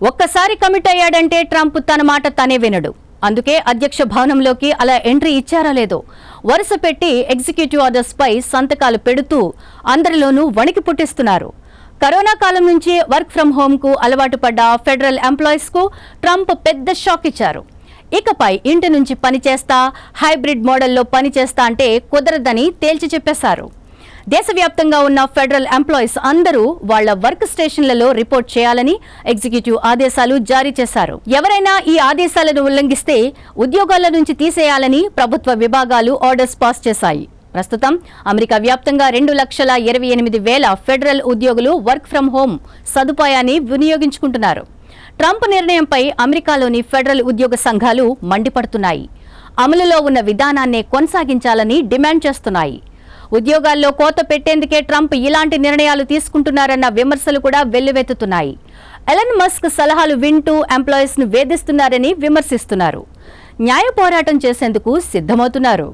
ఒక్కసారి commit అయ్యాడంటే Trump తన మాట తనే వినడు. అందుకే అధ్యక్ష భవనంలోకి అలా ఎంట్రీ ఇచ్చారో లేదో వరుస పెట్టి ఎగ్జిక్యూటివ్ ఆర్డర్స్ పై సంతకాలు పెడుతూ అందరిలోనూ వణికి పుట్టిస్తున్నారు. కరోనా కాలం నుంచి వర్క్ ఫ్రం హోమ్ కు అలవాటు పడ్డ ఫెడరల్ ఎంప్లాయీస్ కు ట్రంప్ పెద్ద షాక్ ఇచ్చారు. ఇకపై ఇంటి నుంచి పనిచేస్తా, హైబ్రిడ్ మోడల్లో పనిచేస్తా అంటే కుదరదని తేల్చి చెప్పేశారు. దేశవ్యాప్తంగా ఉన్న ఫెడరల్ ఎంప్లాయీస్ అందరూ వాళ్ల వర్క్ స్టేషన్లలో రిపోర్ట్ చేయాలని ఎగ్జిక్యూటివ్ ఆదేశాలు జారీ చేశారు. ఎవరైనా ఈ ఆదేశాలను ఉల్లంఘిస్తే ఉద్యోగాల నుంచి తీసేయాలని ప్రభుత్వ విభాగాలు ఆర్డర్స్ పాస్ చేశాయి. ప్రస్తుతం అమెరికా వ్యాప్తంగా 2,28,000 ఫెడరల్ ఉద్యోగులు వర్క్ ఫ్రం హోమ్ సదుపాయాన్ని వినియోగించుకుంటున్నారు. ట్రంప్ నిర్ణయంపై అమెరికాలోని ఫెడరల్ ఉద్యోగ సంఘాలు మండిపడుతున్నాయి. అమలులో ఉన్న విధానాన్నే కొనసాగించాలని డిమాండ్ చేస్తున్నాయి. ఉద్యోగాల్లో కోత పెట్టేందుకే ట్రంప్ ఇలాంటి నిర్ణయాలు తీసుకుంటున్నారన్న విమర్శలు కూడా వెల్లువెత్తుతున్నాయి. ఎలన్ మస్క్ సలహాలు వింటూ ఎంప్లాయీస్ ను వేధిస్తున్నారని విమర్శిస్తున్నారు. న్యాయ పోరాటం చేసేందుకు సిద్ధమవుతున్నారు.